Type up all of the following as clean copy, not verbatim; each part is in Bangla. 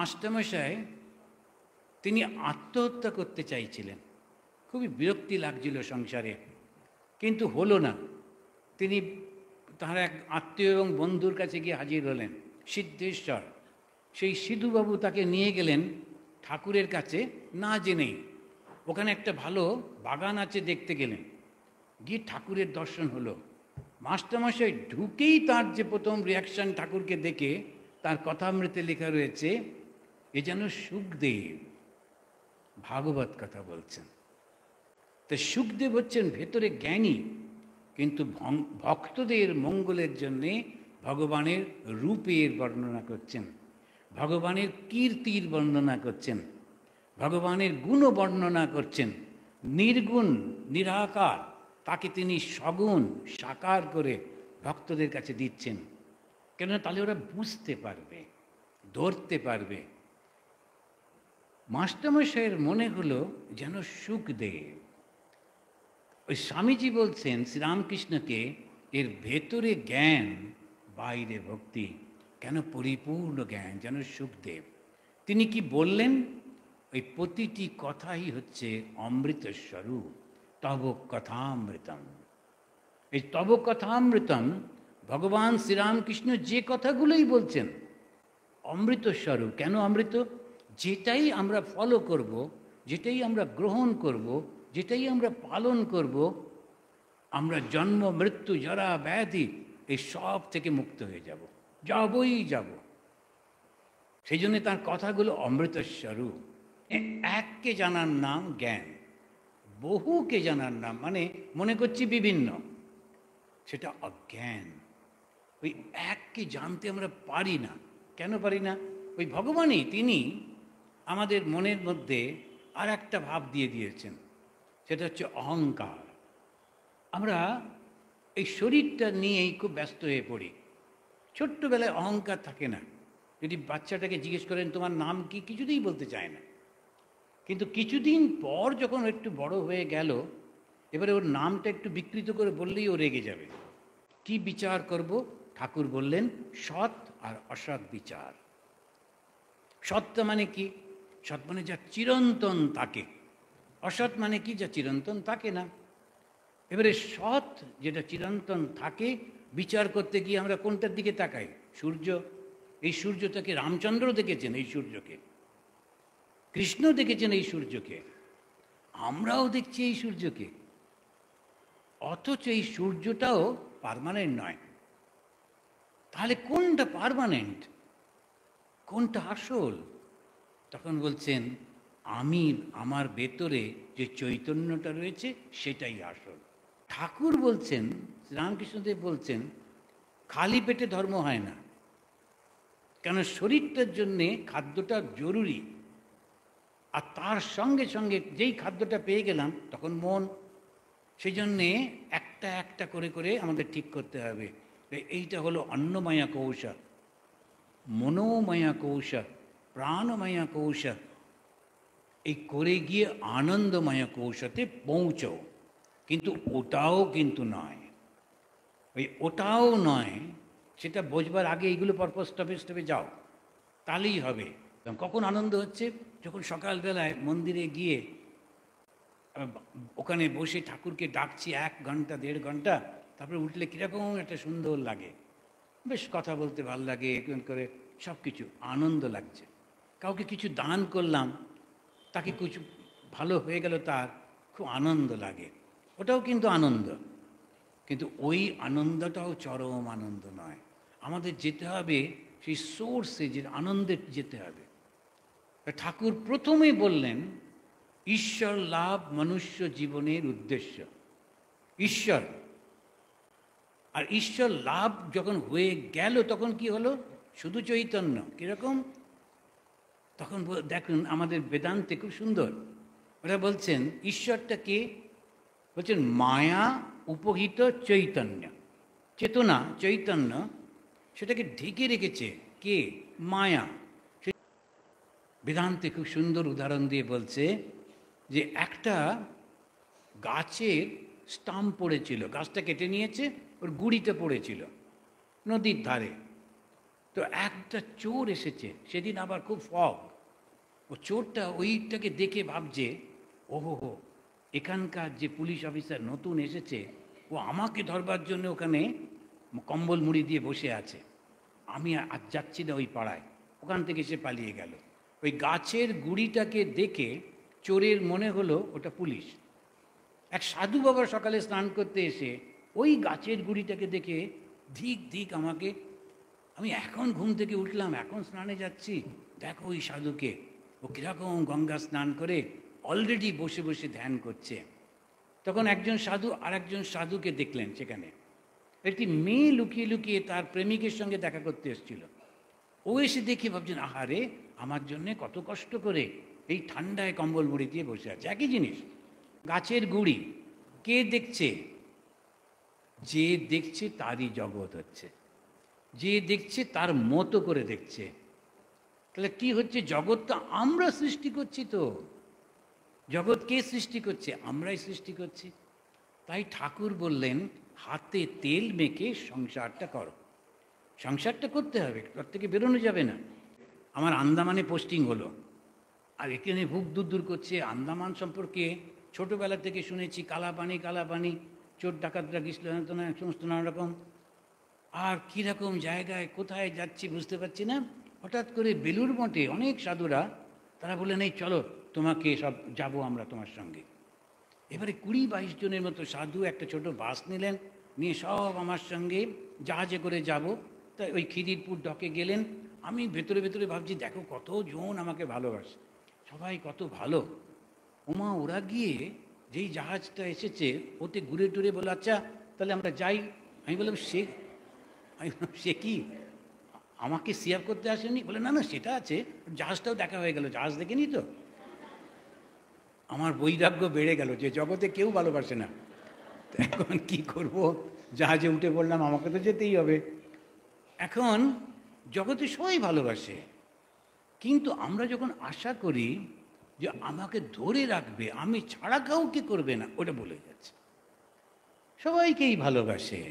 মাস্টারমশাই তিনি আত্মহত্যা করতে চাইছিলেন, খুবই বিরক্তি লাগছিল সংসারে, কিন্তু হলো না। তিনি তাঁর এক আত্মীয় এবং বন্ধুর কাছে গিয়ে হাজির হলেন, সিদ্ধেশ্বর। সেই সিধুবাবু তাকে নিয়ে গেলেন ঠাকুরের কাছে না জেনেই। ওখানে একটা ভালো বাগান আছে, দেখতে গেলেন, গিয়ে ঠাকুরের দর্শন হলো। মাস্টারমশাই ঢুকেই তার যে প্রথম রিয়াকশান ঠাকুরকে দেখে, তার কথামৃতে লেখা রয়েছে, এ যেন সুখদেব ভাগবত কথা বলছেন। তো সুখদেব হচ্ছেন ভেতরে জ্ঞানী, কিন্তু ভক্তদের মঙ্গলের জন্যে ভগবানের রূপের বর্ণনা করছেন, ভগবানের কীর্তির বর্ণনা করছেন, ভগবানের গুণ বর্ণনা করছেন। নির্গুণ নিরাকার তাকে তিনি সগুণ সাকার করে ভক্তদের কাছে দিচ্ছেন। কেননা তাহলে ওরা বুঝতে পারবে, ধরতে পারবে। মাস্টারমশাইয়ের মনে হলো যেন সুখদেব। ওই স্বামীজি বলছেন শ্রীরামকৃষ্ণকে, এর ভেতরে জ্ঞান, বাইরে ভক্তি, কেন পরিপূর্ণ জ্ঞান, যেন সুখদেব। তিনি কি বললেন? ওই প্রতিটি কথাই হচ্ছে অমৃত স্বরূপ, তব কথামৃতম। এই তব কথামৃতম ভগবান শ্রীরামকৃষ্ণ যে কথাগুলোই বলছেন অমৃত স্বরূপ। কেন অমৃত? যেটাই আমরা ফলো করব, যেটাই আমরা গ্রহণ করব, যেটাই আমরা পালন করব, আমরা জন্ম মৃত্যু জরা ব্যাধি এই সব থেকে মুক্ত হয়ে যাব, যাবই যাব। সেই জন্য তার কথাগুলো অমৃত স্বরূপ। এককে জানার নাম জ্ঞান, বহুকে জানার নাম মানে মনে করছি বিভিন্ন, সেটা অজ্ঞান। ওই এককে জানতে আমরা পারি না। কেন পারি না? ওই ভগবানই তিনি আমাদের মনের মধ্যে আর একটা ভাব দিয়ে দিয়েছেন, সেটা হচ্ছে অহংকার। আমরা এই শরীরটা নিয়েই খুব ব্যস্ত হয়ে পড়ি। ছোট্টবেলায় অহংকার থাকে না। যদি বাচ্চাটাকে জিজ্ঞেস করেন তোমার নাম কি, কিছুতেই বলতে চায় না। কিন্তু কিছুদিন পর যখন একটু বড় হয়ে গেল, এবারে ওর নামটা একটু বিকৃত করে বললেই ও রেগে যাবে। কি বিচার করব? ঠাকুর বললেন সৎ আর অসৎ বিচার। সৎটা মানে কি? সৎ মানে যা চিরন্তন তাকে, অসৎ মানে কি? যা চিরন্তন থাকে না। এবারে সৎ যেটা চিরন্তন থাকে, বিচার করতে গিয়ে আমরা কোনটার দিকে তাকাই? সূর্য। এই সূর্যটাকে রামচন্দ্র দেখেছেন, এই সূর্যকে কৃষ্ণ দেখেছেন, এই সূর্যকে আমরাও দেখছি, এই সূর্যকে। অথচ এই সূর্যটাও পার্মানেন্ট নয়। তাহলে কোনটা পার্মানেন্ট, কোনটা আসল? তখন বলছেন আমি, আমার ভেতরে যে চৈতন্যটা রয়েছে সেটাই আসল। ঠাকুর বলছেন, শ্রীরামকৃষ্ণদেব বলছেন, খালি পেটে ধর্ম হয় না। কেন? শরীরটার জন্যে খাদ্যটা জরুরি, আর তার সঙ্গে সঙ্গে যেই খাদ্যটা পেয়ে গেলাম তখন মন। সেই জন্যে একটা একটা করে করে আমাদের ঠিক করতে হবে। এইটা হলো অন্নময়া কৌশল, মনোময়া কৌশল, প্রাণময়া কৌশল। এই করে গিয়ে আনন্দময় কৌশলে পৌঁছও। কিন্তু ওটাও কিন্তু নয়, ওটাও নয়, সেটা বোঝবার আগে এইগুলো পরপর স্টপে স্টপে যাও, তাহলেই হবে। কখন আনন্দ হচ্ছে? যখন সকালবেলায় মন্দিরে গিয়ে ওখানে বসে ঠাকুরকে ডাকছি 1 ঘন্টা 1.5 ঘন্টা, তারপরে উঠলে কীরকম একটা সুন্দর লাগে, বেশ কথা বলতে ভালো লাগে, করে সব কিছু আনন্দ লাগছে। কাউকে কিছু দান করলাম, তাকে কিছু ভালো হয়ে গেল, তার খুব আনন্দ লাগে, ওটাও কিন্তু আনন্দ। কিন্তু ওই আনন্দটাও চরম আনন্দ নয়। আমাদের যেতে হবে সেই সোর্সে, যে আনন্দে যেতে হবে। ঠাকুর প্রথমেই বললেন ঈশ্বর লাভ মনুষ্য জীবনের উদ্দেশ্য, ঈশ্বর। আর ঈশ্বর লাভ যখন হয়ে গেল তখন কি হলো? শুধু চৈতন্য। কীরকম? তখন দেখুন আমাদের বেদান্তে খুব সুন্দর, ওরা বলছেন ঈশ্বরটা কে? বলছেন মায়া উপহিত চৈতন্য, চেতনা চৈতন্য, সেটাকে ঢেকে রেখেছে কে? মায়া। বেদান্তে খুব সুন্দর উদাহরণ দিয়ে বলছে যে একটা গাছের স্টাম্প পড়েছিল, গাছটা কেটে নিয়েছে, ওর গুঁড়িতে পড়েছিল নদীর ধারে। তো একটা চোর এসেছে, সেদিন আবার খুব ফগ। ও চোরটা ওইটাকে দেখে ভাবছে, ওহো হো, এখানকার যে পুলিশ অফিসার নতুন এসেছে, ও আমাকে ধরবার জন্য ওখানে কম্বল মুড়ি দিয়ে বসে আছে, আমি আজ যাচ্ছি না ওই পাড়ায়। ওখান থেকে সে পালিয়ে গেল। ওই গাছের গুড়িটাকে দেখে চোরের মনে হলো ওটা পুলিশ। এক সাধু বাবা সকালে স্নান করতে এসে ওই গাছের গুড়িটাকে দেখে ধিক ধিক আমাকে, আমি এখন ঘুম থেকে উঠলাম, এখন স্নানে যাচ্ছি, দেখো ওই সাধুকে, ও কীরকম গঙ্গা স্নান করে অলরেডি বসে বসে ধ্যান করছে। তখন একজন সাধু আর একজন সাধুকে দেখলেন সেখানে। একটি মেয়ে লুকিয়ে লুকিয়ে তার প্রেমিকের সঙ্গে দেখা করতে এসেছিল। ও এসে দেখে ভাবছেন, আহারে, আমার জন্যে কত কষ্ট করে এই ঠান্ডায় কম্বল মুড়ি দিয়ে বসে আছে। একই জিনিস, গাছের গুড়ি। কে দেখছে? যে দেখছে তারই জগৎ হচ্ছে, যে দেখছে তার মতো করে দেখছে। তাহলে কি হচ্ছে? জগৎটা আমরা সৃষ্টি করছি। তো জগৎ কে সৃষ্টি করছে? আমরাই সৃষ্টি করছি। তাই ঠাকুর বললেন, হাতে তেল মেখে সংসারটা করো। সংসারটা করতে হবে, ঘর থেকে বেরোনো যাবে না। আমার আন্দামানে পোস্টিং হলো, আর এখানে বুক দূর দূর করছে। আন্দামান সম্পর্কে ছোটোবেলা থেকে শুনেছি, কালাপানি কালাপানি, চোর ডাকাতরা গেছিল না, সমস্ত নানা রকম। আর কীরকম জায়গায় কোথায় যাচ্ছি বুঝতে পারছি না। হঠাৎ করে বেলুর মঠে অনেক সাধুরা, তারা বললেন, এই চলো, তোমাকে সব যাবো আমরা তোমার সঙ্গে। এবারে 20-22 জনের মতো সাধু একটা ছোট বাস নিলেন, নিয়ে সব আমার সঙ্গে জাহাজে করে যাব। তাই ওই খিদিরপুর ডকে গেলেন। আমি ভেতরে ভেতরে ভাবছি, দেখো কতজন আমাকে ভালোবাসে, সবাই কত ভালো। ওমা, ওরা গিয়ে যেই জাহাজটা এসেছে ওতে ঘুরে টুরে বলে, আচ্ছা তাহলে আমরা যাই। আমি বললাম, সে কি আমাকে সিয়ার করতে আসেনি? বলে, না না, সেটা আছে, জাহাজটাও দেখা হয়ে গেল, জাহাজ দেখেনি তো। আমার বৈরাগ্য বেড়ে গেল যে জগতে কেউ ভালোবাসে না। এখন কি করব? জাহাজে উঠে পড়লাম, আমাকে তো যেতেই হবে। এখন জগতে সবাই ভালোবাসে, কিন্তু আমরা যখন আশা করি যে আমাকে ধরে রাখবে, আমি ছাড়া কাউকে করবে না, ওটা বলে যাচ্ছে। সবাইকেই ভালোবাসে,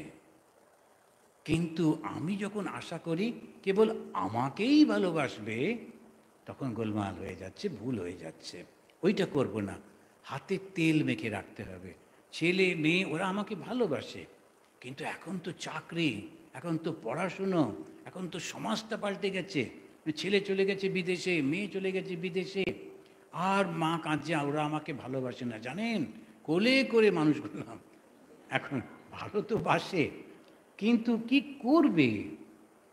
কিন্তু আমি যখন আশা করি কেবল আমাকেই ভালোবাসবে, তখন গোলমাল হয়ে যাচ্ছে, ভুল হয়ে যাচ্ছে। ওইটা করব না। হাতে তেল মেখে রাখতে হবে। ছেলে মেয়ে ওরা আমাকে ভালোবাসে, কিন্তু এখন তো চাকরি, এখন তো পড়াশুনো, এখন তো সমাজটা পাল্টে গেছে। ছেলে চলে গেছে বিদেশে, মেয়ে চলে গেছে বিদেশে, আর মা কাঁদছে, ওরা আমাকে ভালোবাসে না। জানেন, কোলে করে মানুষ করলাম, এখন ভালো তো বাসে, কিন্তু কি করবে?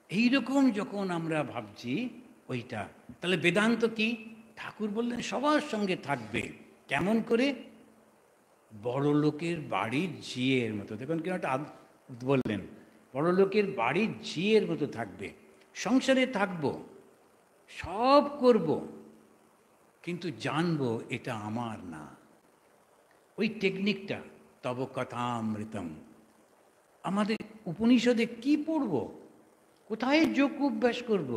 এইরকম যখন আমরা ভাবছি ওইটা, তাহলে বেদান্ত কি? ঠাকুর বললেন সবার সঙ্গে থাকবে। কেমন করে? বড় লোকের বাড়ির ঝিয়ের মতো। দেখুন কেন একটা বললেন, বড় লোকের বাড়ির ঝিয়ের মতো থাকবে। সংসারে থাকবো, সব করব, কিন্তু জানবো এটা আমার না। ওই টেকনিকটা, তব কথামৃতম। আমাদের উপনিষদে কি পড়ব, কোথায় যোগ অভ্যাস করব?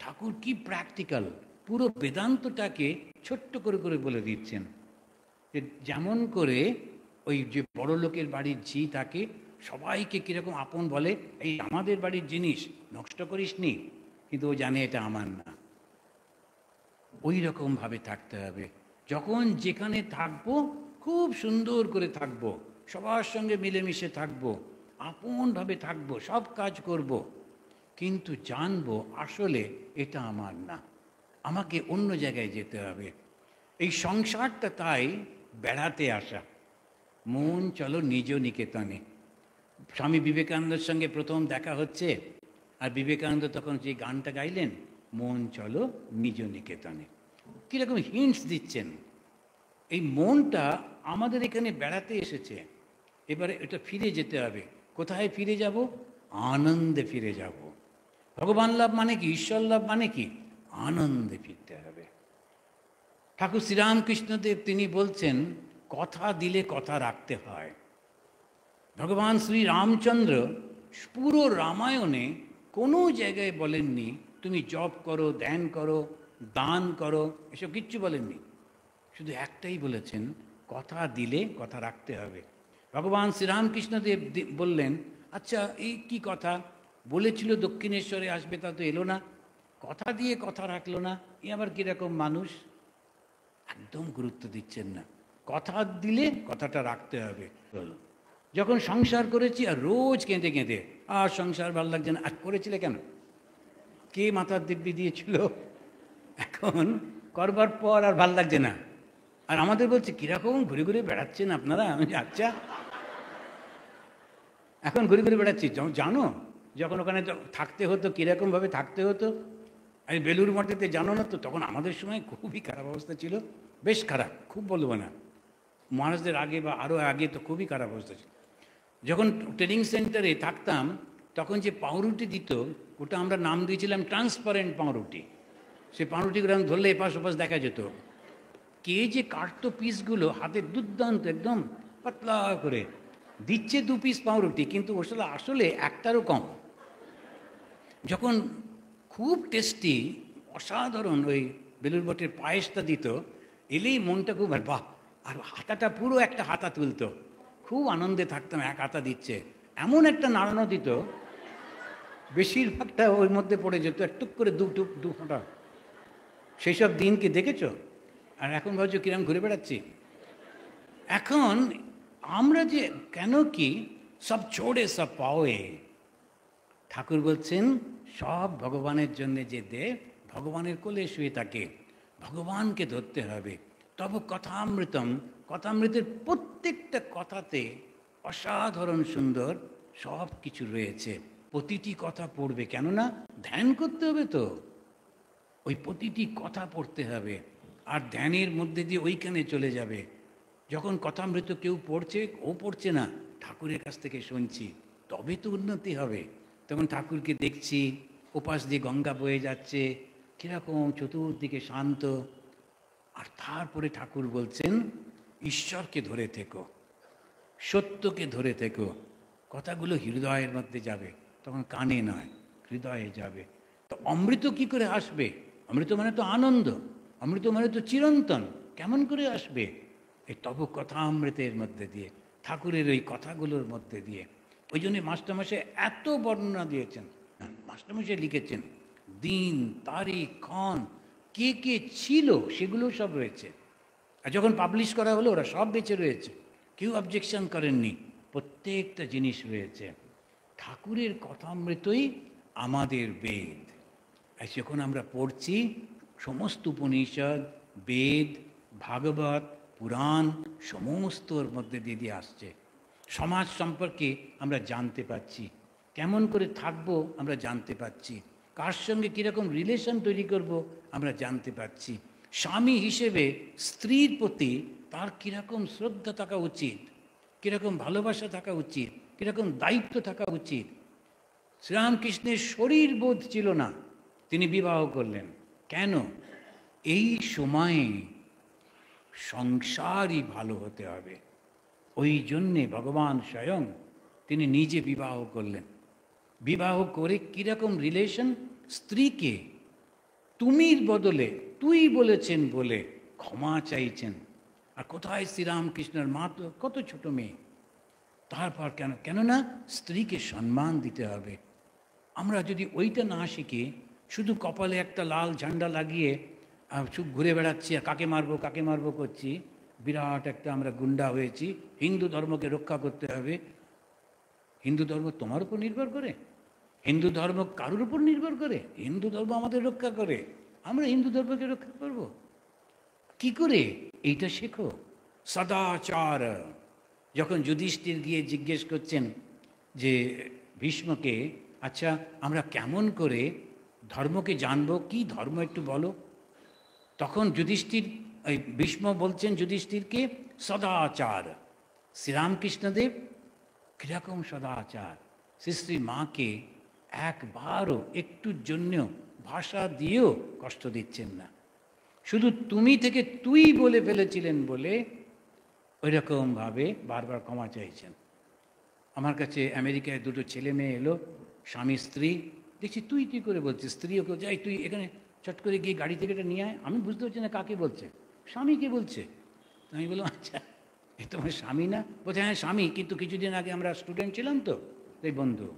ঠাকুর কি প্র্যাকটিক্যাল, পুরো বেদান্তটাকে ছোট্ট করে করে বলে দিচ্ছেন। যে যেমন করে ওই যে বড় লোকের বাড়ির ঝি থাকে, সবাইকে কীরকম আপন বলে, এই আমাদের বাড়ির জিনিস নষ্ট করিস নি, কিন্তু ও জানে এটা আমার না। ওই রকমভাবে থাকতে হবে। যখন যেখানে থাকবো খুব সুন্দর করে থাকবো, সবার সঙ্গে মিলেমিশে থাকবো, আপনভাবে থাকবো, সব কাজ করব, কিন্তু জানবো আসলে এটা আমার না, আমাকে অন্য জায়গায় যেতে হবে। এই সংসারটা তাই বেড়াতে আসা। মন চলো নিজ নিকেতনে। স্বামী বিবেকানন্দের সঙ্গে প্রথম দেখা হচ্ছে, আর বিবেকানন্দ তখন যে গানটা গাইলেন, মন চলো নিজ নিকেতনে, কীরকম হিন্টস দিচ্ছেন। এই মনটা আমাদের এখানে বেড়াতে এসেছে, এবারে এটা ফিরে যেতে হবে। কোথায় ফিরে যাব? আনন্দে ফিরে যাব। ভগবান লাভ মানে কি? ঈশ্বর লাভ মানে কি? আনন্দে ফিরতে হবে। ঠাকুর শ্রীরামকৃষ্ণদেব তিনি বলছেন, কথা দিলে কথা রাখতে হয়। ভগবান শ্রী রামচন্দ্র পুরো রামায়ণে কোনো জায়গায় বলেননি তুমি জপ করো, ধ্যান করো, দান করো, এসব কিচ্ছু বলেননি। শুধু একটাই বলেছেন, কথা দিলে কথা রাখতে হবে। ভগবান শ্রীরামকৃষ্ণদেব বললেন, আচ্ছা এই কি কথা? বলেছিল দক্ষিণেশ্বরে আসবে, তা তো এলো না, কথা দিয়ে কথা রাখলো না, এ আবার কীরকম মানুষ। একদম গুরুত্ব দিচ্ছেন না, কথা দিলে কথাটা রাখতে হবে। যখন সংসার করেছি আর রোজ কেঁদে কেঁদে, আর সংসার ভালো লাগছে না, আর করেছিলে কেন, কে মাথার দিব্যি দিয়েছিল? এখন করবার পর আর ভাল লাগছে না, আর আমাদের বলছে কীরকম ঘুরে ঘুরে বেড়াচ্ছেন আপনারা। আমি আচ্ছা, এখন ঘুরে ঘুরে বেড়াচ্ছি, জানো যখন ওখানে থাকতে হতো কীরকমভাবে থাকতে হতো? আমি বেলুর মঠেতে জানো না তো, তখন আমাদের সময় খুবই খারাপ অবস্থা ছিল, বেশ খারাপ, খুব বলবো না, মহারাজদের আগে বা আরও আগে তো খুবই খারাপ অবস্থা ছিল। যখন ট্রেনিং সেন্টারে থাকতাম তখন যে পাউরুটি দিত, ওটা আমরা নাম দিয়েছিলাম ট্রান্সপারেন্ট পাউরুটি। সে পাউরুটিগুলো ধরলে এপাশ ওপাশ দেখা যেত। কে যে কাটতো পিসগুলো হাতে, দুর্দান্ত একদম পাতলা করে দিচ্ছে 2 পিস পাউরুটি, কিন্তু ওসলে আসলে একটারও কম। যখন খুব টেস্টি অসাধারণ ওই বেলুর মঠের পায়েসটা দিত, এলেই মনটা খুব বাহ, আর হাতাটা পুরো একটা হাতা তুলতো, খুব আনন্দে থাকতাম, এক হাতা দিচ্ছে, এমন একটা নাড়ানো দিত, বেশিরভাগটা ওর মধ্যে পড়ে যেত, একটু করে দু ফোঁটা। সেই সব দিন কি দেখেছো? আর এখন ভাবছো কিরম ঘুরে বেড়াচ্ছি। এখন আমরা যে কেন কি সব ছোড়ে সব পাওয়ে, ঠাকুর বলছেন সব ভগবানের জন্য যে দে, ভগবানের কোলে শুয়ে থাকে, ভগবানকে ধরতে হবে। তবে কথামৃতম, কথামৃতের প্রত্যেকটা কথাতে অসাধারণ সুন্দর সব কিছু রয়েছে। প্রতিটি কথা পড়বে, কেননা ধ্যান করতে হবে তো, ওই প্রতিটি কথা পড়তে হবে, আর ধ্যানের মধ্যে দিয়ে ওইখানে চলে যাবে। যখন কথামৃত কেউ পড়ছে, ও পড়ছে না, ঠাকুরের কাছ থেকে শুনছি, তবে তো উন্নতি হবে। তখন ঠাকুরকে দেখছি, ওপাশ দিয়ে গঙ্গা বয়ে যাচ্ছে, কীরকম চতুর্দিকে শান্ত, আর তারপরে ঠাকুর বলছেন ঈশ্বরকে ধরে থেকো, সত্যকে ধরে থেকো। কথাগুলো হৃদয়ের মধ্যে যাবে, তখন কানে নয়, হৃদয়ে যাবে। তো অমৃত কি করে আসবে? অমৃত মানে তো আনন্দ, অমৃত মানে তো চিরন্তন, কেমন করে আসবে? এই তব কথা অমৃতের মধ্যে দিয়ে, ঠাকুরের ওই কথাগুলোর মধ্যে দিয়ে। ওই জন্যে মাস্টারমশাই এত বর্ণনা দিয়েছেন। মাস্টারমশাই লিখেছেন দিন, তারিখ, ক্ষণ, কে কে ছিল, সেগুলো সব রয়েছে। আর যখন পাবলিশ করা হলো, ওরা সব বেঁচে রয়েছে, কেউ অবজেকশন করেননি, প্রত্যেকটা জিনিস রয়েছে। ঠাকুরের কথামৃতই আমাদের বেদ। আর যখন আমরা পড়ছি, সমস্ত উপনিষদ, বেদ, ভাগবত, পুরাণ সমস্ত ওর মধ্যে দিয়ে দিয়ে আসছে। সমাজ সম্পর্কে আমরা জানতে পাচ্ছি, কেমন করে থাকবো আমরা জানতে পাচ্ছি, কার সঙ্গে কীরকম রিলেশন তৈরি করব আমরা জানতে পাচ্ছি। স্বামী হিসেবে স্ত্রীর প্রতি তার কীরকম শ্রদ্ধা থাকা উচিত, কীরকম ভালোবাসা থাকা উচিত, কীরকম দায়িত্ব থাকা উচিত। শ্রীরামকৃষ্ণের শরীর বোধ ছিল না, তিনি বিবাহ করলেন কেন? এই সময়ে সংসারই ভালো হতে হবে, ওই জন্যে ভগবান স্বয়ং তিনি নিজে বিবাহ করলেন। বিবাহ করে কীরকম রিলেশন, স্ত্রীকে তুমির বদলে তুই বলেছেন বলে ক্ষমা চাইছেন। আর কোথায় শ্রীরামকৃষ্ণের মা তো কত ছোট মেয়ে, তারপর কেননা স্ত্রীকে সম্মান দিতে হবে। আমরা যদি ওইটা না শিখি, শুধু কপালে একটা লাল ঝান্ডা লাগিয়ে চুপ ঘুরে বেড়াচ্ছি, আর কাকে মারবো করছি, বিরাট একটা আমরা গুন্ডা হয়েছি, হিন্দু ধর্মকে রক্ষা করতে হবে। হিন্দু ধর্ম তোমার উপর নির্ভর করে? হিন্দু ধর্ম কারোর উপর নির্ভর করে? হিন্দু ধর্ম আমাদের রক্ষা করে, আমরা হিন্দু ধর্মকে রক্ষা করব কি করে? এইটা শেখো। সদাচার। যখন যুধিষ্ঠির গিয়ে জিজ্ঞেস করছেন যে ভীষ্মকে, আচ্ছা আমরা কেমন করে ধর্মকে জানবো, কি ধর্ম একটু বলো, তখন যুধিষ্ঠির, ভীষ্ম বলছেন যুধিষ্ঠিরকে সদাচার। শ্রীরামকৃষ্ণদেব কীরকম সদাচার, শ্রী মাকে একবারও একটুর জন্য ভাষা দিয়েও কষ্ট দিচ্ছেন না, শুধু তুমি থেকে তুই বলে ফেলেছিলেন বলে ওইরকমভাবে বারবার ক্ষমা চাইছেন। আমার কাছে আমেরিকায় 2 ছেলে মেয়ে এলো, স্বামী স্ত্রী, দেখছি তুই তুই করে বলছে, স্ত্রী ওকে যাই তুই এখানে চট করে গিয়ে গাড়ি থেকে এটা নিয়ে আয়। আমি বুঝতে পারছি না কাকে বলছে, স্বামীকে বলছে। আমি বললাম আচ্ছা এ তোমার স্বামী না? বলছে হ্যাঁ স্বামী, কিন্তু কিছুদিন আগে আমরা স্টুডেন্ট ছিলাম তো, এই বন্ধু।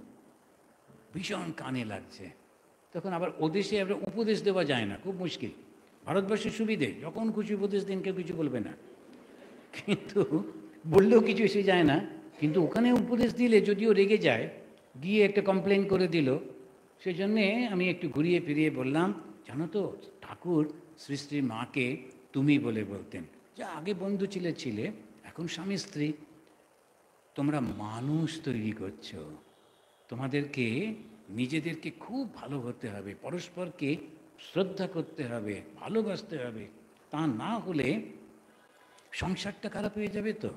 ভীষণ কানে লাগছে। তখন আবার ওদেশে আবার উপদেশ দেওয়া যায় না, খুব মুশকিল। ভারতবর্ষের সুবিধে, যখন খুশি উপদেশ দিন, কেউ কিছু বলবে না, কিন্তু বললেও কিছু এসে যায় না। কিন্তু ওখানে উপদেশ দিলে যদিও রেগে যায়, গিয়ে একটা কমপ্লেন করে দিল। সেই জন্যে আমি একটু ঘুরিয়ে ফিরিয়ে বললাম, জানো তো ঠাকুর শ্রী শ্রী মাকে তুমি বলে বলতেন, যা আগে বন্ধু ছিলে, এখন স্বামী স্ত্রী। তোমরা মানুষ তৈরি করছো, তোমাদেরকে নিজেদেরকে খুব ভালো হতে হবে, পরস্পরকে শ্রদ্ধা করতে হবে, ভালোবাসতে হবে। তা না হলে সংসারটা খারাপ হয়ে যাবে তো।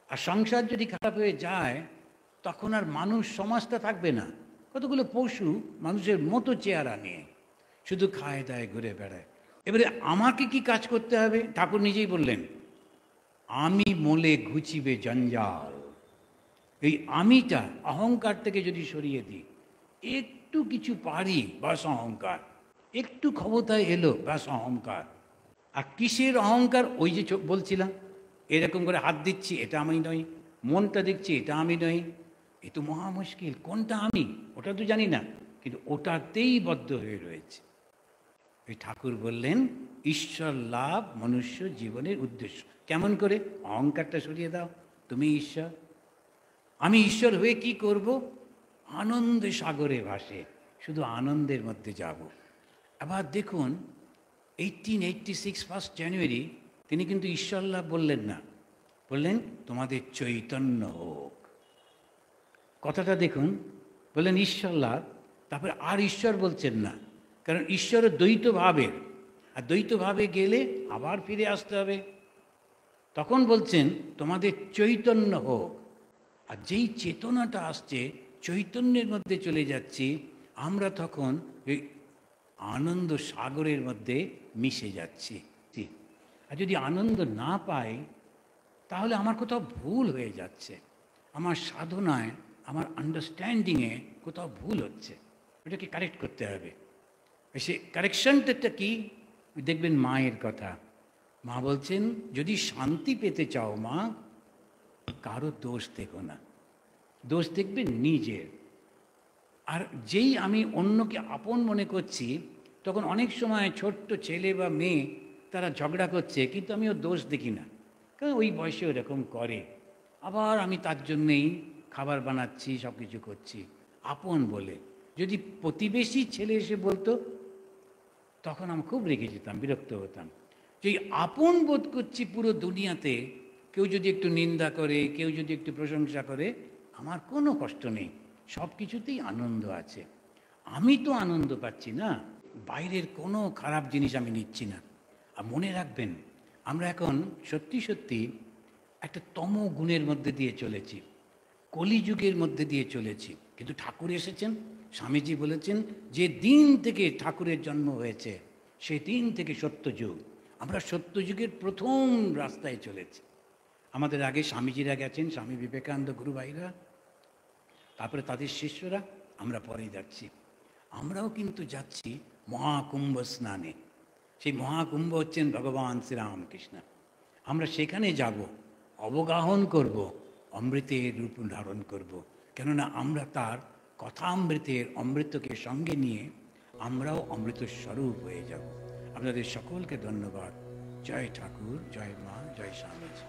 আর সংসার যদি খারাপ হয়ে যায়, তখন আর মানুষ সমাজটা থাকবে না। কতগুলো পশু মানুষের মতো চেহারা নিয়ে শুধু খায় দায় ঘুরে বেড়ায়। এবারে আমাকে কি কাজ করতে হবে? ঠাকুর নিজেই বললেন, আমি মোলে ঘুচিবে জঞ্জাল। এই আমিটা, অহংকার থেকে যদি সরিয়ে দিই, একটু কিছু পারি বাস অহংকার, একটু ক্ষমতায় এলো বাস অহংকার। আর কিসের অহংকার? ওই যে বলছিলাম, এরকম করে হাত দিচ্ছি এটা আমি নই, মনটা দেখছি এটা আমি নই। এ তো মহা মুশকিল, কোনটা আমি ওটা তো জানি না, কিন্তু ওটাতেই বদ্ধ হয়ে রয়েছে। এই ঠাকুর বললেন, ঈশ্বর লাভ মনুষ্য জীবনের উদ্দেশ্য। কেমন করে? অহংকারটা সরিয়ে দাও, তুমি ঈশ্বর। আমি ঈশ্বর হয়ে কি করব? আনন্দে সাগরে ভাসে, শুধু আনন্দের মধ্যে যাব। আবার দেখুন, 1886 ফার্স্ট জানুয়ারি তিনি কিন্তু ঈশ্বর লাভ বললেন না, বললেন তোমাদের চৈতন্য হোক। কথাটা দেখুন, বললেন ঈশ্বর লাভ, তারপরে আর ঈশ্বর বলছেন না, কারণ ঈশ্বরের দ্বৈত ভাবের, আর দ্বৈত ভাবে গেলে আবার ফিরে আসতে হবে। তখন বলছেন তোমাদের চৈতন্য হোক। আর যেই চেতনাটা আসছে, চৈতন্যের মধ্যে চলে যাচ্ছি, আমরা তখন ওই আনন্দ সাগরের মধ্যে মিশে যাচ্ছি। আর যদি আনন্দ না পাই, তাহলে আমার কোথাও ভুল হয়ে যাচ্ছে, আমার সাধনায়, আমার আন্ডারস্ট্যান্ডিংয়ে কোথাও ভুল হচ্ছে, এটাকে কারেক্ট করতে হবে। সে কারেকশনটা কি? দেখবেন মায়ের কথা, মা বলছেন যদি শান্তি পেতে চাও মা, কারো দোষ দেখো না, দোষ দেখবে নিজের। আর যেই আমি অন্যকে আপন মনে করছি, তখন অনেক সময় ছোট্ট ছেলে বা মেয়ে তারা ঝগড়া করছে, কিন্তু আমি ওর দোষ দেখি না, কারণ ওই বয়সে ওরকম করে। আবার আমি তার জন্যেই খাবার বানাচ্ছি, সব কিছু করছি আপন বলে। যদি প্রতিবেশী ছেলে এসে বলতো, তখন আমি খুব রেগে যেতাম, বিরক্ত হতাম। যে আপন বোধ করছি পুরো দুনিয়াতে, কেউ যদি একটু নিন্দা করে, কেউ যদি একটু প্রশংসা করে, আমার কোনো কষ্ট নেই, সব কিছুতেই আনন্দ আছে। আমি তো আনন্দ পাচ্ছি না, বাইরের কোনো খারাপ জিনিস আমি নিচ্ছি না। আর মনে রাখবেন, আমরা এখন সত্যি সত্যি একটা তম গুণের মধ্যে দিয়ে চলেছি, কলিযুগের মধ্যে দিয়ে চলেছি। কিন্তু ঠাকুর এসেছেন, স্বামীজি বলেছেন, যে দিন থেকে ঠাকুরের জন্ম হয়েছে, সেই দিন থেকে সত্যযুগ। আমরা সত্যযুগের প্রথম রাস্তায় চলেছি। আমাদের আগে স্বামীজিরা গেছেন, স্বামী বিবেকানন্দ, গুরু ভাইরা, তারপরে তাদের শিষ্যরা, আমরা পরে যাচ্ছি। আমরাও কিন্তু যাচ্ছি মহাকুম্ভ স্নানে। সেই মহাকুম্ভ হচ্ছেন ভগবান শ্রীরামকৃষ্ণ। আমরা সেখানে যাব, অবগাহন করব, অমৃতের রূপ ধারণ করব। কেননা আমরা তার কথামৃতের অমৃতকে সঙ্গে নিয়ে আমরাও অমৃত স্বরূপ হয়ে যাব। আপনাদের সকলকে ধন্যবাদ। জয় ঠাকুর, জয় মা, জয় স্বামীজি।